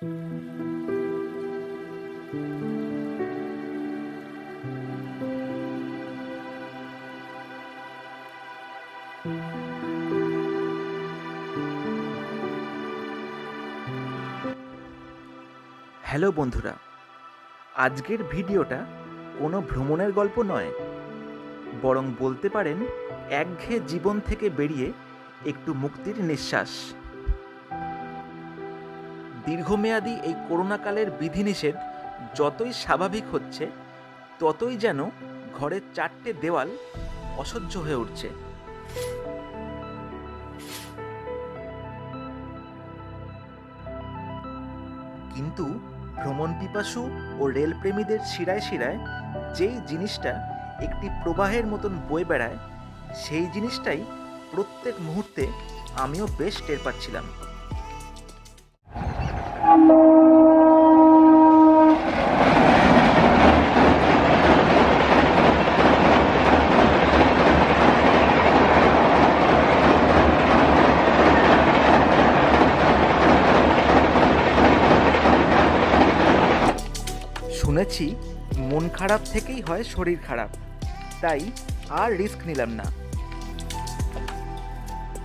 Hello বন্ধুরা, আজকের ভিডিওটা কোনো ভ্রমণের গল্প নয়, বরং বলতে পারেন একঘেয়ে জীবন থেকে বেরিয়ে একটু মুক্তির নিঃশ্বাস। দীর্ঘমেয়াদী এই করোনাকালের বিধিনিষেধ যতই স্বাভাবিক হচ্ছে, ততই যেন ঘরের চারটে দেওয়াল অসহ্য হয়ে উঠছে। কিন্তু ভ্রমণ পিপাসু ও রেলপ্রেমীদের শিরায় শিরায় যেই জিনিসটা একটি প্রবাহের মতন বয়ে বেড়ায়, সেই জিনিসটাই প্রত্যেক মুহূর্তে আমিও বেশ টের পাচ্ছিলাম। শুনেছি মন খারাপ থেকেই হয় শরীর খারাপ, তাই আর রিস্ক নিলাম না।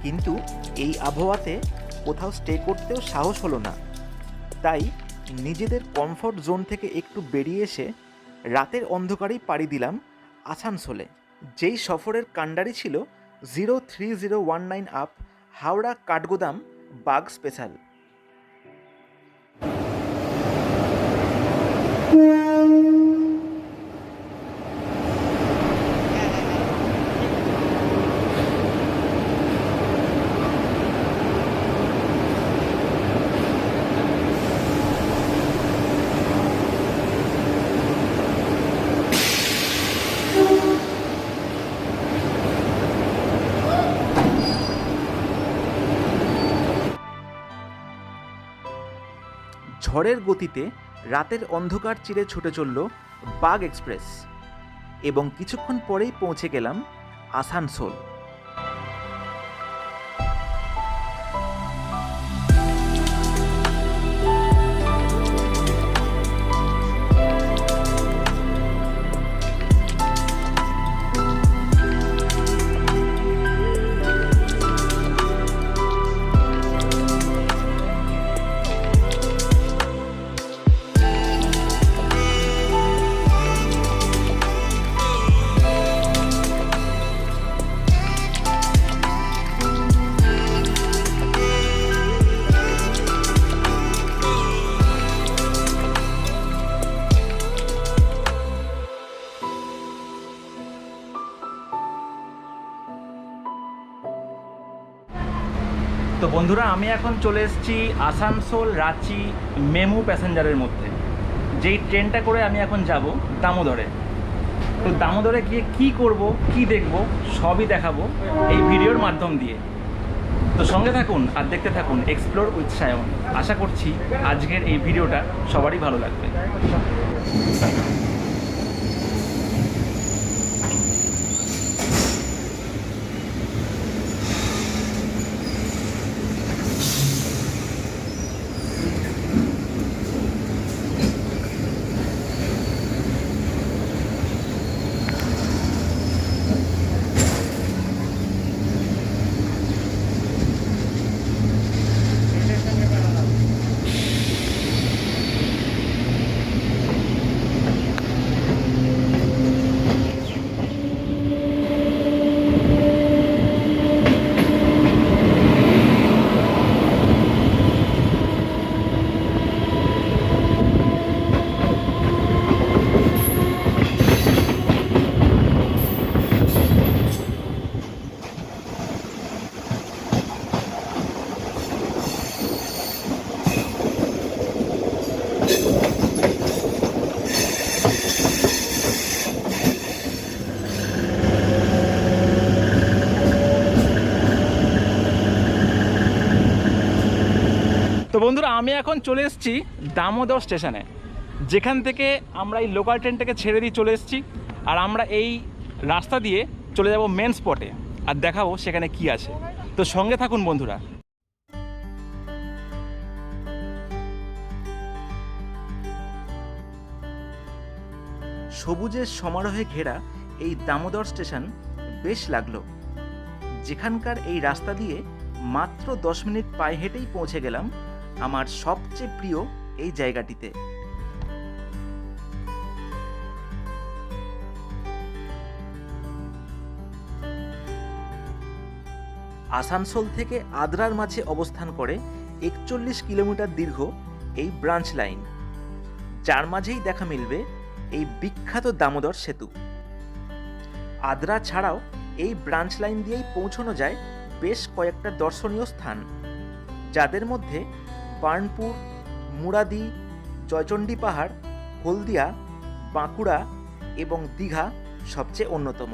কিন্তু এই আবহাওয়াতে কোথাও স্টে করতেও সাহস হলো না, তাই নিজেদের কমফর্ট জোন থেকে একটু বেরিয়ে এসে রাতের অন্ধকারেই পাড়ি দিলাম আসানসোলে। যেই সফরের কাণ্ডারি ছিল 03019 আপ হাওড়া কাঠগোদাম বাগ স্পেশাল। ঝড়ের গতিতে রাতের অন্ধকার চিরে ছুটে চলল বাগ এক্সপ্রেস এবং কিছুক্ষণ পরেই পৌঁছে গেলাম আসানসোল। তো বন্ধুরা, আমি এখন চলে এসেছি আসানসোল রাঁচি মেমু প্যাসেঞ্জারের মধ্যে। যেই ট্রেনটা করে আমি এখন যাব দামোদরে। তো দামোদরে গিয়ে কি করব, কি দেখব, সবই দেখাবো এই ভিডিওর মাধ্যম দিয়ে। তো সঙ্গে থাকুন আর দেখতে থাকুন এক্সপ্লোর উইথ সায়ন। আশা করছি আজকের এই ভিডিওটা সবারই ভালো লাগবে। তো বন্ধুরা, আমি এখন চলে এসেছি দামোদর স্টেশনে, যেখান থেকে আমরা এই লোকাল ট্রেনটাকে ছেড়ে দিয়ে চলে এসেছি। আর আমরা এই রাস্তা দিয়ে চলে যাব মেন স্পটে, আর দেখাবো সেখানে কি আছে। তো সঙ্গে থাকুন বন্ধুরা। সবুজের সমারোহে ঘেরা এই দামোদর স্টেশন বেশ লাগলো। যেখানকার এই রাস্তা দিয়ে মাত্র 10 মিনিট পায়ে হেঁটেই পৌঁছে গেলাম আমার সবচেয়ে প্রিয় এই জায়গাটিতে। আসানসোল থেকে আদ্রার মাঝে অবস্থান করে 41 কিলোমিটার দীর্ঘ এই ব্রাঞ্চ লাইন, যার মাঝেই দেখা মিলবে এই বিখ্যাত দামোদর সেতু। আদ্রা ছাড়াও এই ব্রাঞ্চ লাইন দিয়েই পৌঁছানো যায় বেশ কয়েকটা দর্শনীয় স্থান, যাদের মধ্যে বার্নপুর, মুরাদি, জয়চণ্ডী পাহাড়, হলদিয়া, বাঁকুড়া এবং দীঘা সবচেয়ে অন্যতম।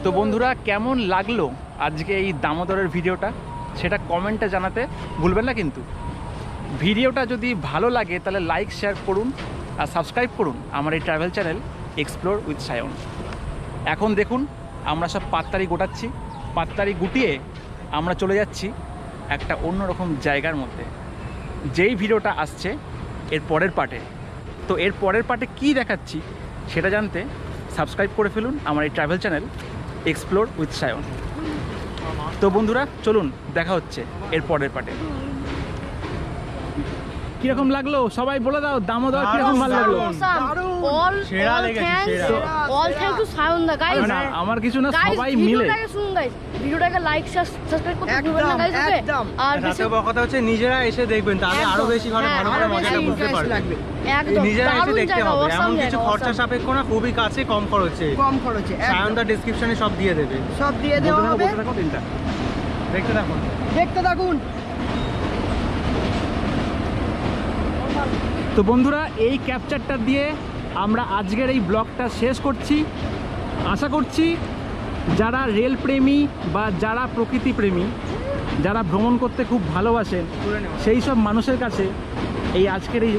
তো বন্ধুরা, কেমন লাগলো আজকে এই দামোদরের ভিডিওটা সেটা কমেন্টে জানাতে ভুলবেন না কিন্তু। ভিডিওটা যদি ভালো লাগে তাহলে লাইক শেয়ার করুন আর সাবস্ক্রাইব করুন আমার এই travel channel explore with Sayan. এখন দেখুন আমরা সব পাততাড়ি গোটাচ্ছি, পাততাড়ি গুটিয়ে আমরা চলে যাচ্ছি একটা অন্যরকম জায়গার মধ্যে। যেই ভিডিওটা আসছে এর পরের পার্টে, তো এর পরের পার্টে কী দেখাচ্ছি সেটা জানতে সাবস্ক্রাইব করে ফেলুন আমার এই travel channel explore with Sayan. তো বন্ধুরা চলুন, দেখা হচ্ছে এর পরের পার্টে। কিরকম লাগলো সবাই বলে দাও, দামোদর কিরকম ভালো লাগলো? সেরা লেগেছে, সেরা। অল থ্যাঙ্ক টু সায়ন দা গাইস। না আমার কিছু না, সবাই মিলে ভিডিওটাকে শুনুন গাইস, ভিডিওটাকে লাইক সাবস্ক্রাইব করতে ভুলবেন না গাইস। আর বেশি বড় কথা হচ্ছে নিজেরা এসে দেখবেন, তাহলে আরো বেশি ভালো ভালো মজাটা বুঝতে পারবেন। একদম নিজেরা এসে দারুণ দেখতে জায়গা, হবে, awesome এমন কিছু জায়গা, খরচা awesome। সাপেক্ষ না, খুবই কাছে, কম খরচে। সায়ন দা ডেসক্রিপশনে সব দিয়ে দেবে, সব দিয়ে দেওয়া হবে। দেখতে থাকুন। দেখতে থাকুন। তো বন্ধুরা এই ক্যাপচারটা দিয়ে আমরা আজকের এই ব্লগটা শেষ করছি। আশা করছি যারা রেল প্রেমী বা যারা প্রকৃতি প্রেমী, যারা ভ্রমণ করতে খুব ভালোবাসেন, সেই সব মানুষের কাছে এই আজকের এই